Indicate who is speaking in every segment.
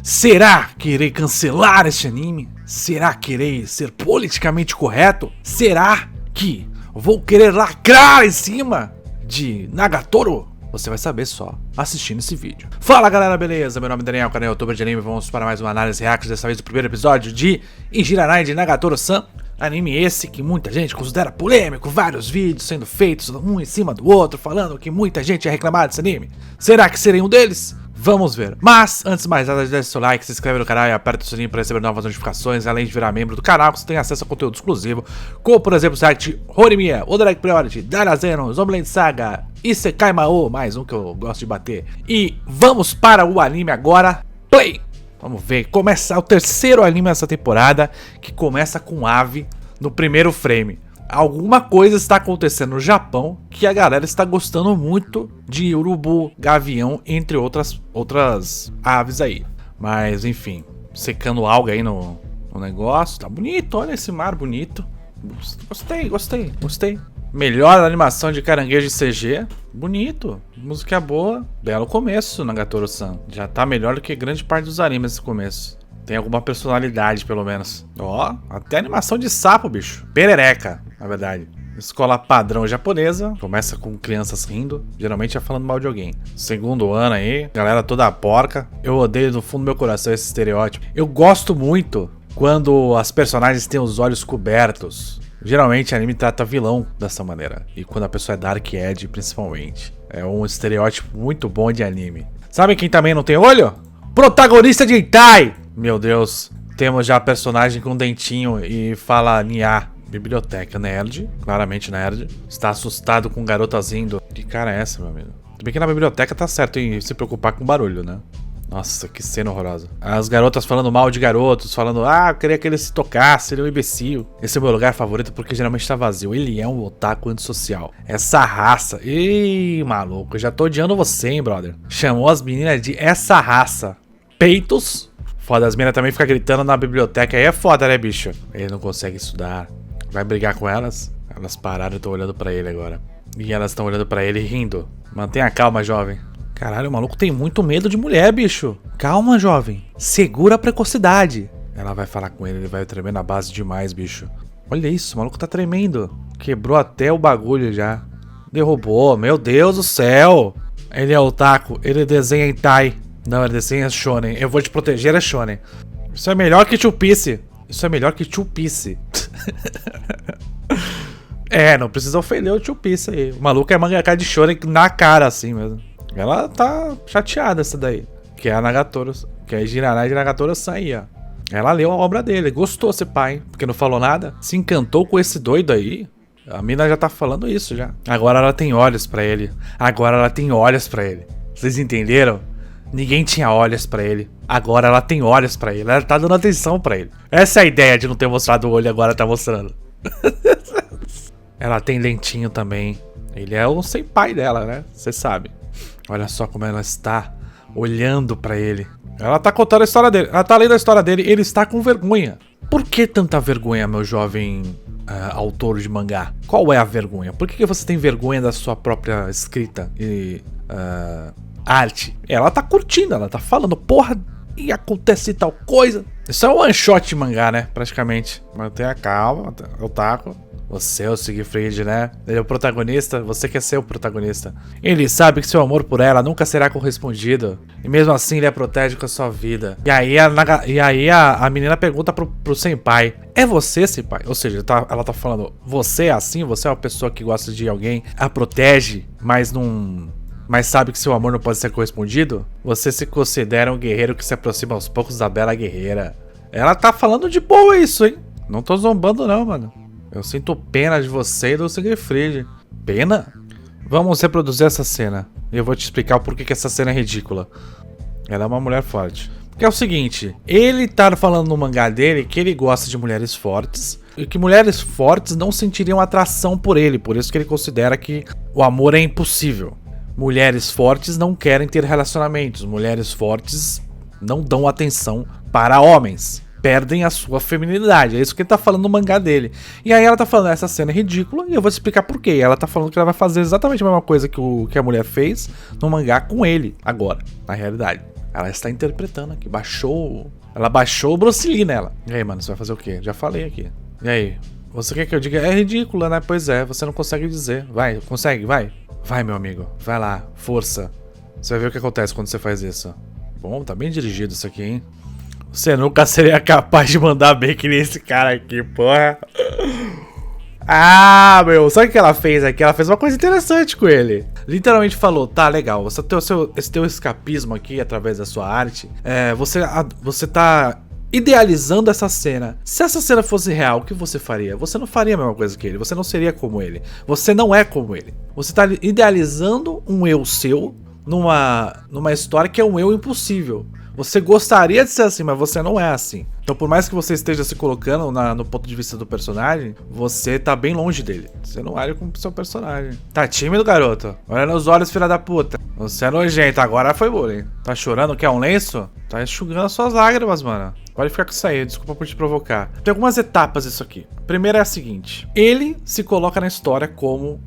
Speaker 1: Será que irei cancelar este anime? Será que irei ser politicamente correto? Será que vou querer lacrar em cima de Nagatoro? Você vai saber só assistindo esse vídeo. Fala galera, beleza? Meu nome é Daniel, canal youtuber de anime. Vamos para mais uma análise react, dessa vez do primeiro episódio de Injirarai de Nagatoro-san. Anime esse que muita gente considera polêmico, vários vídeos sendo feitos um em cima do outro, falando que muita gente ia reclamar desse anime. Será que serei um deles? Vamos ver. Mas, antes de mais nada, deixe seu like, se inscreve no canal e aperta o sininho para receber novas notificações, além de virar membro do canal, que você tem acesso a conteúdo exclusivo, como por exemplo o site Horimiya, o Direct Priority, Darazeno, Zombieland Saga, Isekai Mao, mais um que eu gosto de bater. E vamos para o anime agora. Play! Vamos ver, começa o terceiro anime dessa temporada, que começa com ave no primeiro frame. Alguma coisa está acontecendo no Japão que a galera está gostando muito de urubu, gavião, entre outras aves aí. Mas enfim, secando alga aí no negócio, tá bonito, olha esse mar bonito. Gostei. Melhor animação de caranguejo de CG, bonito, música boa, belo começo, Nagatoro-san. Já tá melhor do que grande parte dos animes nesse começo. Tem alguma personalidade, pelo menos. Ó, até animação de sapo, bicho. Perereca, na verdade. Escola padrão japonesa. Começa com crianças rindo. Geralmente é falando mal de alguém. Segundo ano aí. Galera toda porca. Eu odeio do fundo do meu coração esse estereótipo. Eu gosto muito quando as personagens têm os olhos cobertos. Geralmente anime trata vilão dessa maneira. E quando a pessoa é Dark Ed, principalmente. É um estereótipo muito bom de anime. Sabe quem também não tem olho? Protagonista de hentai! Meu Deus, temos já a personagem com dentinho e fala Nia. Biblioteca nerd, claramente nerd. Está assustado com garotas rindo. Que cara é essa, meu amigo? Tudo bem que na biblioteca tá certo em se preocupar com barulho, né? Nossa, que cena horrorosa. As garotas falando mal de garotos, falando, eu queria que ele se tocasse, ele é um imbecil. Esse é o meu lugar favorito porque geralmente tá vazio. Ele é um otaku antissocial. Essa raça. Ih, maluco, eu já tô odiando você, hein, brother. Chamou as meninas de essa raça. Peitos. Foda, as meninas também ficam gritando na biblioteca. Aí é foda, né, bicho? Ele não consegue estudar. Vai brigar com elas? Elas pararam e estão olhando pra ele agora. E elas estão olhando pra ele rindo. Mantenha calma, jovem. Caralho, o maluco tem muito medo de mulher, bicho. Calma, jovem. Segura a precocidade. Ela vai falar com ele vai tremer na base demais, bicho. Olha isso, o maluco tá tremendo. Quebrou até o bagulho já. Derrubou, meu Deus do céu. Ele é otaku, ele desenha hentai. Não, ele desenha shonen. Eu vou te proteger, é shonen. Isso é melhor que Chupice. Não precisa ofender o Chupice aí. O maluco é mangaka de shonen na cara, assim mesmo. Ela tá chateada essa daí. Que é a Nagatoro. Que é a Injirarai de Nagatoro-san aí, ó. Ela leu a obra dele. Gostou, esse pai. Porque não falou nada. Se encantou com esse doido aí. A mina já tá falando isso já. Agora ela tem olhos pra ele. Vocês entenderam? Ninguém tinha olhos pra ele. Agora ela tem olhos pra ele. Ela tá dando atenção pra ele. Essa é a ideia de não ter mostrado o olho e agora tá mostrando. Ela tem dentinho também. Ele é o senpai dela, né? Você sabe. Olha só como ela está olhando pra ele. Ela tá contando a história dele. Ela tá lendo a história dele. Ele está com vergonha. Por que tanta vergonha, meu jovem autor de mangá? Qual é a vergonha? Por que você tem vergonha da sua própria escrita e arte? Ela tá curtindo, ela tá falando, porra, e acontece tal coisa. Isso é um one shot de mangá, né? Praticamente. Mantenha calma, otaku. Você é o Siegfried, né? Ele é o protagonista, você quer ser o protagonista. Ele sabe que seu amor por ela nunca será correspondido. E mesmo assim ele a protege com a sua vida. E aí a menina pergunta pro senpai: é você, senpai? Ou seja, ela tá falando, você é assim? Você é uma pessoa que gosta de alguém, a protege, mas sabe que seu amor não pode ser correspondido? Você se considera um guerreiro que se aproxima aos poucos da bela guerreira. Ela tá falando de boa isso, hein? Não tô zombando não, mano. Eu sinto pena de você e do Siegfried. Pena? Vamos reproduzir essa cena. E eu vou te explicar o porquê que essa cena é ridícula. Ela é uma mulher forte. Porque é o seguinte, ele tá falando no mangá dele que ele gosta de mulheres fortes. E que mulheres fortes não sentiriam atração por ele. Por isso que ele considera que o amor é impossível. Mulheres fortes não querem ter relacionamentos. Mulheres fortes não dão atenção para homens. Perdem a sua feminilidade. É isso que ele tá falando no mangá dele. E aí ela tá falando, essa cena é ridícula, e eu vou te explicar por quê. Ela tá falando que ela vai fazer exatamente a mesma coisa que a mulher fez no mangá com ele, agora, na realidade. Ela está interpretando aqui. Ela baixou o Bruce Lee nela. E aí, mano, você vai fazer o quê? Já falei aqui. E aí? Você quer que eu diga? É ridícula, né? Pois é, você não consegue dizer. Vai, consegue, vai. Vai, meu amigo. Vai lá, força. Você vai ver o que acontece quando você faz isso. Bom, tá bem dirigido isso aqui, hein? Você nunca seria capaz de mandar bem que nem esse cara aqui, porra. Ah, meu, sabe o que ela fez aqui? Ela fez uma coisa interessante com ele. Literalmente falou, tá, legal, você tem esse teu escapismo aqui através da sua arte. Você tá idealizando essa cena. Se essa cena fosse real, o que você faria? Você não faria a mesma coisa que ele, você não seria como ele. Você não é como ele. Você tá idealizando um eu seu numa história que é um eu impossível. Você gostaria de ser assim, mas você não é assim. Então, por mais que você esteja se colocando no ponto de vista do personagem, você tá bem longe dele. Você não olha como seu personagem. Tá tímido, garoto? Olha nos olhos, filha da puta. Você é nojento, agora foi bullying. Tá chorando, quer um lenço? Tá enxugando as suas lágrimas, mano. Pode ficar com isso aí, desculpa por te provocar. Tem algumas etapas isso aqui. A primeira é a seguinte. Ele se coloca na história como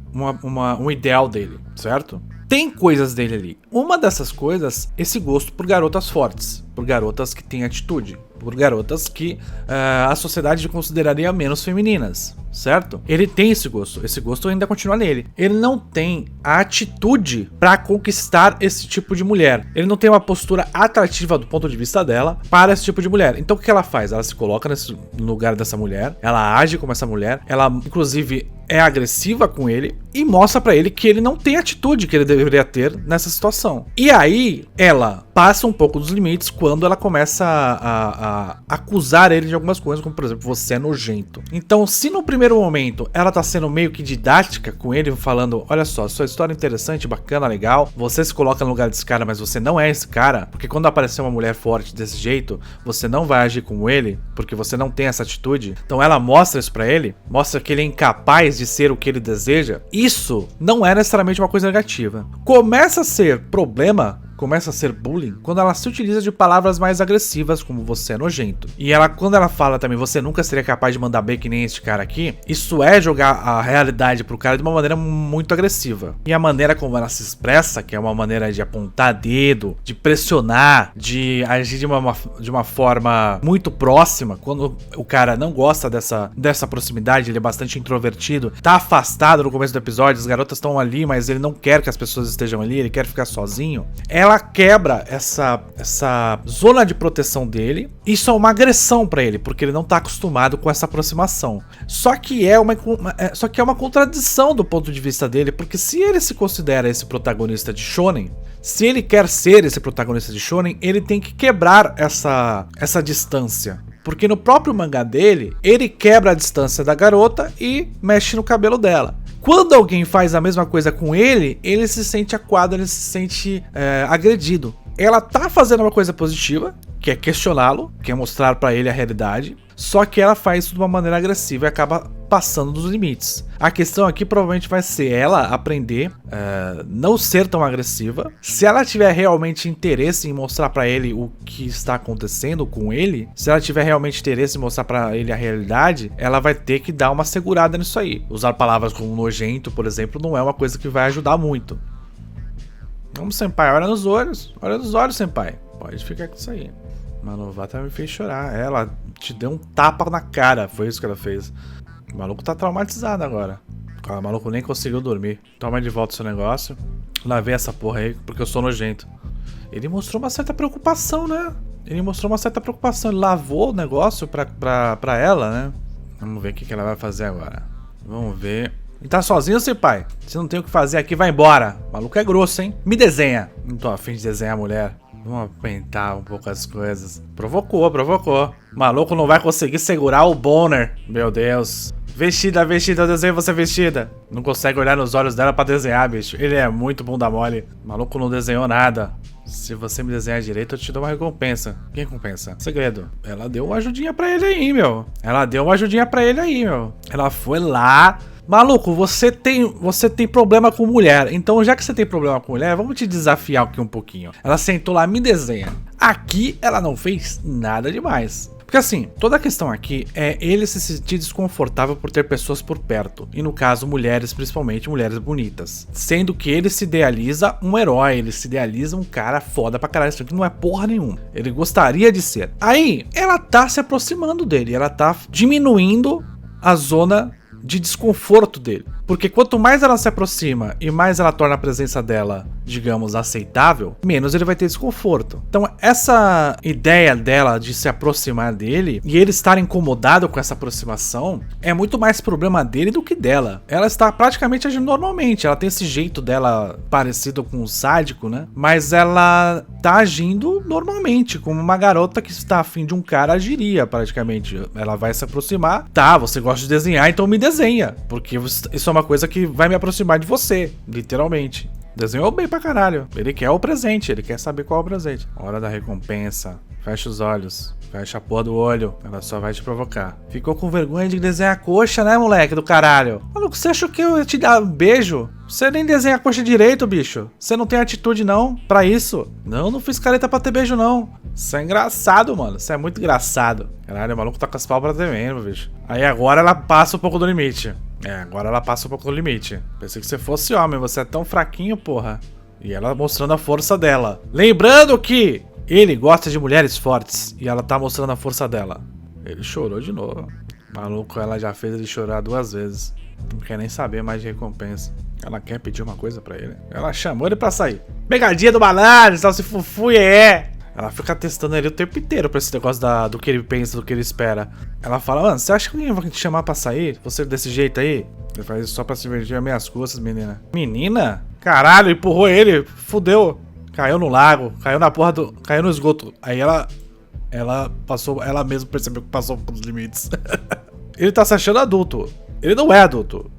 Speaker 1: um ideal dele, certo? Tem coisas dele ali. Uma dessas coisas, esse gosto por garotas fortes, por garotas que têm atitude, por garotas que a sociedade consideraria menos femininas, certo? Ele tem esse gosto ainda continua nele. Ele não tem a atitude pra conquistar esse tipo de mulher. Ele não tem uma postura atrativa do ponto de vista dela para esse tipo de mulher. Então o que ela faz? Ela se coloca no lugar dessa mulher, ela age como essa mulher, ela inclusive é agressiva com ele e mostra pra ele que ele não tem a atitude que ele deveria ter nessa situação. E aí ela passa um pouco dos limites quando ela começa a acusar ele de algumas coisas, como por exemplo, você é nojento. Então, se no primeiro momento ela tá sendo meio que didática com ele, falando, olha só, sua história é interessante, bacana, legal, você se coloca no lugar desse cara, mas você não é esse cara, porque quando aparecer uma mulher forte desse jeito, você não vai agir como ele, porque você não tem essa atitude. Então ela mostra isso pra ele, mostra que ele é incapaz de ser o que ele deseja. Isso não é necessariamente uma coisa negativa. Começa a ser problema, começa a ser bullying quando ela se utiliza de palavras mais agressivas, como você é nojento. E quando ela fala também, você nunca seria capaz de mandar bem que nem este cara aqui, isso é jogar a realidade pro cara de uma maneira muito agressiva. E a maneira como ela se expressa, que é uma maneira de apontar dedo, de pressionar, de agir de uma forma muito próxima, quando o cara não gosta dessa proximidade, ele é bastante introvertido, tá afastado no começo do episódio, as garotas estão ali, mas ele não quer que as pessoas estejam ali, ele quer ficar sozinho. Ela quebra essa zona de proteção dele. Isso é uma agressão pra ele, porque ele não tá acostumado com essa aproximação. Só que é uma contradição do ponto de vista dele, porque se ele se considera esse protagonista de shonen, se ele quer ser esse protagonista de shonen, ele tem que quebrar essa distância. Porque no próprio mangá dele, ele quebra a distância da garota e mexe no cabelo dela. Quando alguém faz a mesma coisa com ele, ele se sente acuado, ele se sente agredido. Ela tá fazendo uma coisa positiva, que é questioná-lo, que é mostrar pra ele a realidade, só que ela faz isso de uma maneira agressiva e acaba passando dos limites. A questão aqui provavelmente vai ser ela aprender não ser tão agressiva. Se ela tiver realmente interesse em mostrar pra ele o que está acontecendo com ele, se ela tiver realmente interesse em mostrar pra ele a realidade, ela vai ter que dar uma segurada nisso aí. Usar palavras como nojento, por exemplo, não é uma coisa que vai ajudar muito. Vamos, senpai, olha nos olhos, senpai. Pode ficar com isso aí. Manovata me fez chorar. Ela te deu um tapa na cara. Foi isso que ela fez. O maluco tá traumatizado agora. O maluco nem conseguiu dormir. Toma de volta o seu negócio. Lavei essa porra aí, porque eu sou nojento. Ele mostrou uma certa preocupação, né? Ele lavou o negócio pra ela, né? Vamos ver o que ela vai fazer agora. Vamos ver. E tá sozinho, senpai? Você não tem o que fazer aqui, vai embora. O maluco é grosso, hein? Me desenha. Não tô afim de desenhar a mulher. Vamos aumentar um pouco as coisas. Provocou. O maluco não vai conseguir segurar o boner. Meu Deus. Vestida, eu desenho você vestida. Não consegue olhar nos olhos dela pra desenhar, bicho. Ele é muito bunda mole. O maluco não desenhou nada. Se você me desenhar direito, eu te dou uma recompensa. Que recompensa? Segredo. Ela deu uma ajudinha pra ele aí, meu. Ela foi lá. Maluco, você tem problema com mulher. Então, já que você tem problema com mulher, vamos te desafiar aqui um pouquinho. Ela sentou lá, me desenha. Aqui, ela não fez nada demais. Porque assim, toda a questão aqui é ele se sentir desconfortável por ter pessoas por perto. E no caso, mulheres, principalmente mulheres bonitas. Sendo que ele se idealiza um herói, ele se idealiza um cara foda pra caralho, isso aqui não é porra nenhuma. Ele gostaria de ser. Aí, ela tá se aproximando dele, ela tá diminuindo a zona de desconforto dele. Porque quanto mais ela se aproxima e mais ela torna a presença dela, digamos, aceitável, menos ele vai ter desconforto. Então essa ideia dela de se aproximar dele e ele estar incomodado com essa aproximação é muito mais problema dele do que dela. Ela está praticamente agindo normalmente, ela tem esse jeito dela parecido com um sádico, né? Mas ela tá agindo normalmente, como uma garota que está afim de um cara agiria praticamente. Ela vai se aproximar, tá, você gosta de desenhar, então me desenha, porque isso é uma coisa que vai me aproximar de você, literalmente. Desenhou bem pra caralho. Ele quer o presente, ele quer saber qual é o presente. Hora da recompensa. Fecha os olhos. Fecha a porra do olho. Ela só vai te provocar. Ficou com vergonha de desenhar a coxa, né, moleque do caralho? Maluco, você achou que eu ia te dar um beijo? Você nem desenha a coxa direito, bicho. Você não tem atitude, não, pra isso. Não fiz careta pra ter beijo, não. Isso é engraçado, mano. Isso é muito engraçado. Caralho, o maluco tá com as pálpebras tremendo, bicho. Aí agora ela passa um pouco do limite. Agora ela passa um pouco do limite. Pensei que você fosse homem, você é tão fraquinho, porra. E ela mostrando a força dela. Lembrando que ele gosta de mulheres fortes. E ela tá mostrando a força dela. Ele chorou de novo. Maluco, ela já fez ele chorar 2 vezes. Não quer nem saber mais de recompensa. Ela quer pedir uma coisa pra ele. Ela chamou ele pra sair. Pegadinha do malandro, salve fufu, Ela fica testando ele o tempo inteiro pra esse negócio do que ele pensa, do que ele espera. Ela fala, mano, você acha que alguém vai te chamar pra sair? Você desse jeito aí? Ele faz isso só pra se divertir as minhas costas, menina. Menina? Caralho, empurrou ele, fudeu. Caiu no lago, caiu na porra do... Caiu no esgoto. Aí ela passou, ela mesma percebeu que passou pelos limites. Ele tá se achando adulto. Ele não é adulto.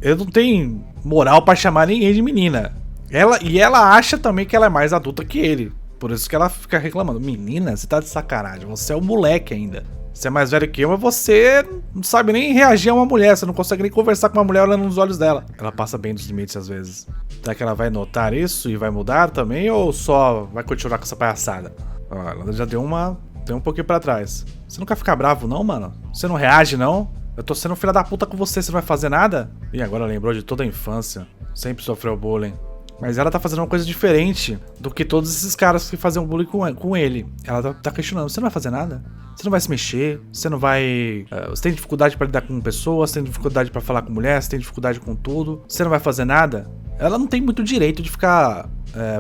Speaker 1: Ele não tem moral pra chamar ninguém de menina. Ela acha também que ela é mais adulta que ele. Por isso que ela fica reclamando. Menina, você tá de sacanagem. Você é um moleque ainda. Você é mais velho que eu, mas você não sabe nem reagir a uma mulher. Você não consegue nem conversar com uma mulher olhando nos olhos dela. Ela passa bem dos limites às vezes. Será que ela vai notar isso e vai mudar também? Ou só vai continuar com essa palhaçada? Ela já deu um pouquinho pra trás. Você não quer ficar bravo não, mano? Você não reage não? Eu tô sendo filha da puta com você não vai fazer nada? E agora lembrou de toda a infância. Sempre sofreu bullying. Mas ela tá fazendo uma coisa diferente do que todos esses caras que faziam bullying com ele. Ela tá questionando, você não vai fazer nada? Você não vai se mexer? Você não vai... você tem dificuldade pra lidar com pessoas? Você tem dificuldade pra falar com mulher? Você tem dificuldade com tudo? Você não vai fazer nada? Ela não tem muito direito de ficar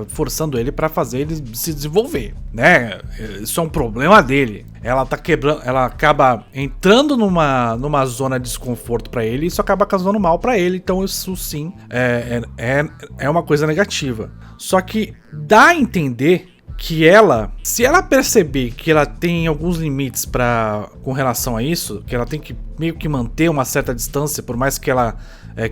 Speaker 1: forçando ele pra fazer ele se desenvolver, né? Isso é um problema dele. Ela tá quebrando, ela acaba entrando numa zona de desconforto pra ele e isso acaba causando mal pra ele. Então isso sim é uma coisa negativa. Só que dá a entender que ela, se ela perceber que ela tem alguns limites com relação a isso, que ela tem que meio que manter uma certa distância, por mais que ela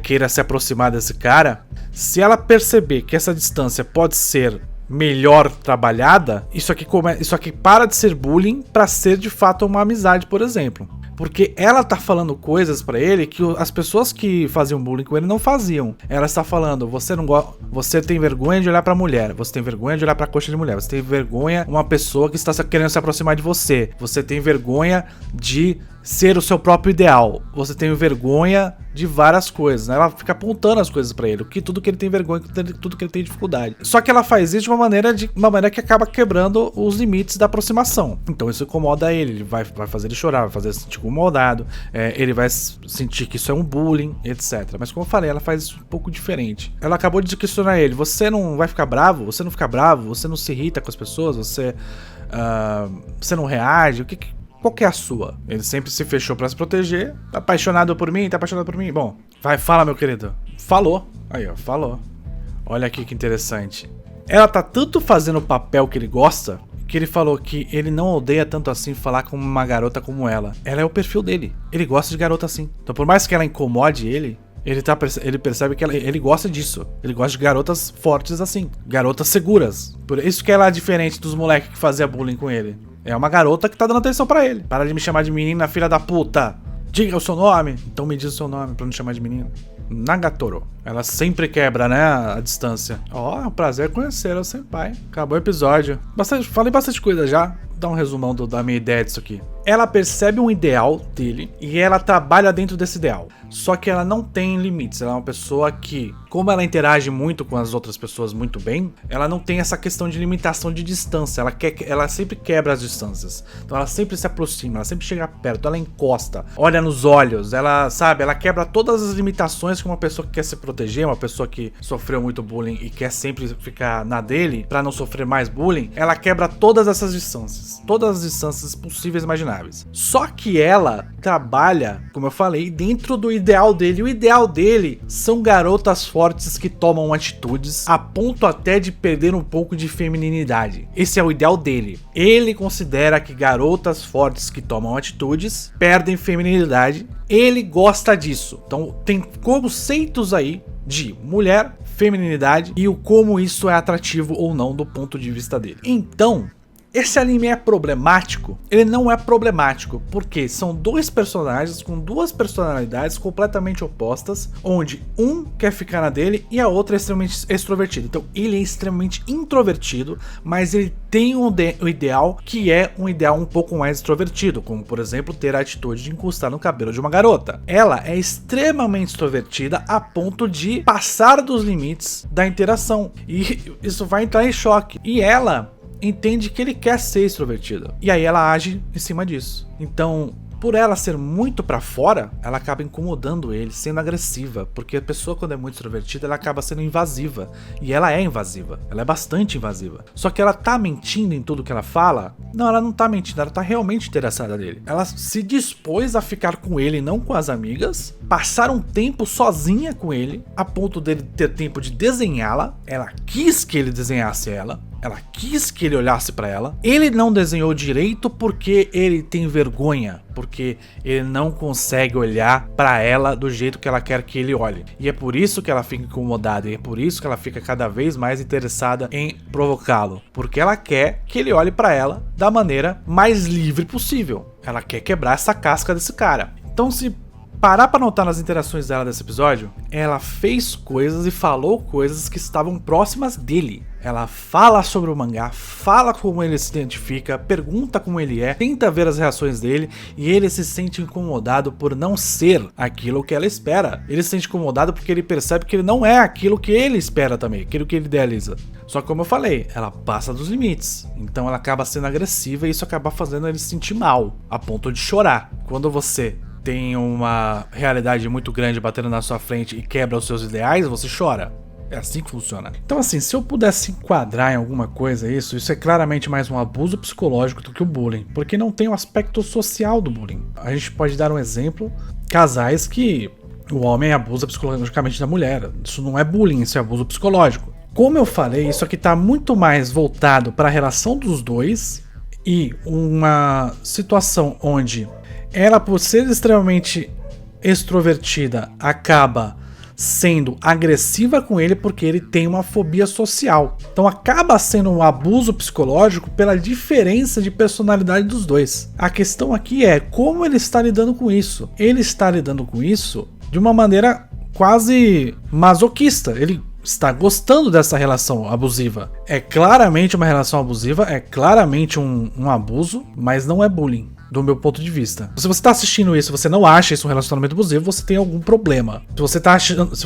Speaker 1: queira se aproximar desse cara, se ela perceber que essa distância pode ser melhor trabalhada, isso aqui para de ser bullying para ser de fato uma amizade, por exemplo. Porque ela tá falando coisas pra ele que as pessoas que faziam bullying com ele não faziam. Ela está falando, você tem vergonha de olhar pra mulher, você tem vergonha de olhar pra coxa de mulher, você tem vergonha de uma pessoa que está querendo se aproximar de você, você tem vergonha de ser o seu próprio ideal, você tem vergonha de várias coisas, né? Ela fica apontando as coisas pra ele, tudo que ele tem vergonha, tudo que ele tem dificuldade. Só que ela faz isso de uma maneira que acaba quebrando os limites da aproximação. Então isso incomoda ele vai fazer ele chorar, vai fazer ele se sentir incomodado, ele vai sentir que isso é um bullying, etc. Mas como eu falei, ela faz isso um pouco diferente. Ela acabou de questionar ele, você não vai ficar bravo? Você não fica bravo? Você não se irrita com as pessoas? Você não reage? Qual que é a sua? Ele sempre se fechou pra se proteger. Tá apaixonado por mim? Tá apaixonado por mim? Bom, fala, meu querido. Falou. Aí, ó, falou. Olha aqui que interessante. Ela tá tanto fazendo o papel que ele gosta, que ele falou que ele não odeia tanto assim falar com uma garota como ela. Ela é o perfil dele. Ele gosta de garota assim. Então por mais que ela incomode ele percebe que ele gosta disso. Ele gosta de garotas fortes assim. Garotas seguras. Por isso que ela é diferente dos moleques que faziam bullying com ele. É uma garota que tá dando atenção pra ele. Para de me chamar de menina, filha da puta. Diga o seu nome. Então me diz o seu nome pra não chamar de menina. Nagatoro. Ela sempre quebra, né, a distância. Ó, é um prazer conhecer o senpai. Acabou o episódio. Falei bastante coisa já. dar um resumão da minha ideia disso aqui. Ela percebe um ideal dele e ela trabalha dentro desse ideal. Só que ela não tem limites. Ela é uma pessoa que, como ela interage muito com as outras pessoas muito bem, ela não tem essa questão de limitação de distância. Ela sempre quebra as distâncias. Então ela sempre se aproxima, ela sempre chega perto, ela encosta, olha nos olhos, ela quebra todas as limitações que uma pessoa que quer se proteger, uma pessoa que sofreu muito bullying e quer sempre ficar na dele pra não sofrer mais bullying. Ela quebra todas essas distâncias, todas as distâncias possíveis e imagináveis. Só que ela trabalha, como eu falei, dentro do ideal dele. O ideal dele são garotas fortes que tomam atitudes a ponto até de perder um pouco de femininidade. Esse é o ideal dele. Ele considera que garotas fortes que tomam atitudes perdem feminilidade. Ele gosta disso. Então tem conceitos aí de mulher, feminilidade e o como isso é atrativo ou não do ponto de vista dele. Então, esse anime é problemático? Ele não é problemático, porque são dois personagens com duas personalidades completamente opostas, onde um quer ficar na dele e a outra é extremamente extrovertida. Então ele é extremamente introvertido, mas ele tem um ideal que é um ideal um pouco mais extrovertido, como por exemplo ter a atitude de encostar no cabelo de uma garota. Ela é extremamente extrovertida a ponto de passar dos limites da interação, e isso vai entrar em choque. E ela entende que ele quer ser extrovertido, e aí ela age em cima disso. Então, por ela ser muito pra fora, ela acaba incomodando ele, sendo agressiva, porque a pessoa quando é muito extrovertida, ela acaba sendo invasiva, e ela é invasiva, ela é bastante invasiva. Só que ela tá mentindo em tudo que ela fala? Não, ela não tá mentindo, ela tá realmente interessada nele. Ela se dispôs a ficar com ele, não com as amigas, passar um tempo sozinha com ele, a ponto dele ter tempo de desenhá-la. Ela quis que ele desenhasse ela quis que ele olhasse pra ela. Ele não desenhou direito porque ele tem vergonha, porque ele não consegue olhar pra ela do jeito que ela quer que ele olhe. E é por isso que ela fica incomodada, e é por isso que ela fica cada vez mais interessada em provocá-lo, porque ela quer que ele olhe pra ela da maneira mais livre possível. Ela quer quebrar essa casca desse cara. Então, se parar pra notar nas interações dela desse episódio, ela fez coisas e falou coisas que estavam próximas dele. Ela fala sobre o mangá, fala como ele se identifica, pergunta como ele é, tenta ver as reações dele, e ele se sente incomodado por não ser aquilo que ela espera. Ele se sente incomodado porque ele percebe que ele não é aquilo que ele espera também, aquilo que ele idealiza. Só que, como eu falei, ela passa dos limites, então ela acaba sendo agressiva e isso acaba fazendo ele se sentir mal, a ponto de chorar. Quando você tem uma realidade muito grande batendo na sua frente e quebra os seus ideais, você chora. É assim que funciona. Então, assim, se eu pudesse enquadrar em alguma coisa isso é claramente mais um abuso psicológico do que o bullying, porque não tem o aspecto social do bullying. A gente pode dar um exemplo, casais que o homem abusa psicologicamente da mulher. Isso não é bullying, isso é abuso psicológico. Como eu falei, isso aqui tá muito mais voltado para a relação dos dois e uma situação onde ela, por ser extremamente extrovertida, acaba sendo agressiva com ele porque ele tem uma fobia social. Então acaba sendo um abuso psicológico pela diferença de personalidade dos dois. A questão aqui é como ele está lidando com isso. Ele está lidando com isso de uma maneira quase masoquista. Ele está gostando dessa relação abusiva. É claramente uma relação abusiva, é claramente um abuso, mas não é bullying, do meu ponto de vista. Se você tá assistindo isso e você não acha isso um relacionamento abusivo, você tem algum problema. Se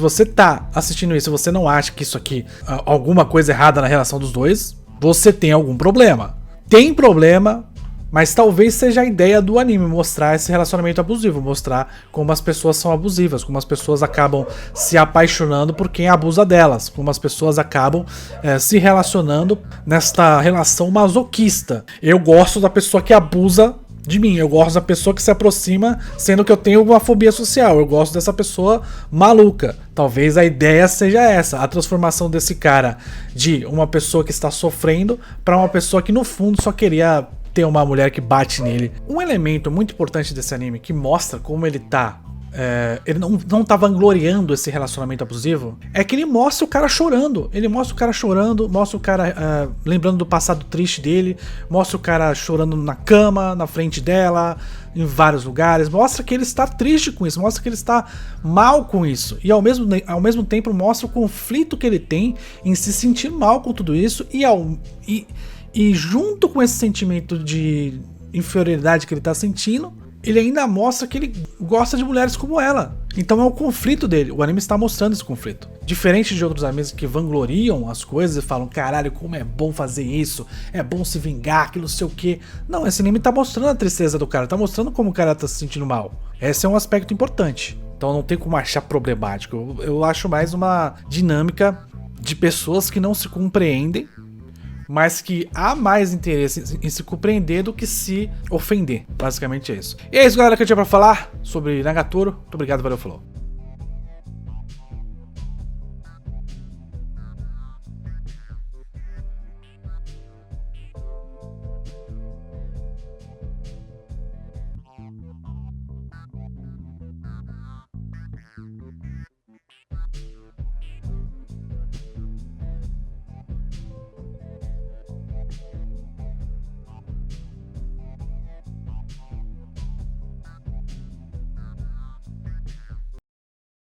Speaker 1: você tá assistindo isso e você não acha que isso aqui alguma coisa errada na relação dos dois, você tem algum problema. Tem problema, mas talvez seja a ideia do anime, mostrar esse relacionamento abusivo, mostrar como as pessoas são abusivas, como as pessoas acabam se apaixonando por quem abusa delas, como as pessoas acabam se relacionando nesta relação masoquista. Eu gosto da pessoa que abusa de mim, eu gosto da pessoa que se aproxima, sendo que eu tenho uma fobia social, eu gosto dessa pessoa maluca. Talvez a ideia seja essa, a transformação desse cara de uma pessoa que está sofrendo para uma pessoa que no fundo só queria ter uma mulher que bate nele. Um elemento muito importante desse anime que mostra como ele tá ele não tá vangloriando esse relacionamento abusivo, é que ele mostra o cara chorando. Ele mostra o cara chorando, mostra o cara lembrando do passado triste dele, mostra o cara chorando na cama, na frente dela, em vários lugares, mostra que ele está triste com isso, mostra que ele está mal com isso, e ao mesmo tempo mostra o conflito que ele tem em se sentir mal com tudo isso, E junto com esse sentimento de inferioridade que ele tá sentindo, ele ainda mostra que ele gosta de mulheres como ela. Então é o conflito dele. O anime está mostrando esse conflito. Diferente de outros animes que vangloriam as coisas e falam, caralho, como é bom fazer isso, é bom se vingar, que não sei o que. Não, esse anime tá mostrando a tristeza do cara, tá mostrando como o cara tá se sentindo mal. Esse é um aspecto importante. Então não tem como achar problemático. Eu acho mais uma dinâmica de pessoas que não se compreendem, mas que há mais interesse em se compreender do que se ofender. Basicamente é isso. E é isso, galera, que eu tinha pra falar sobre Nagatoro. Muito obrigado, valeu, falou.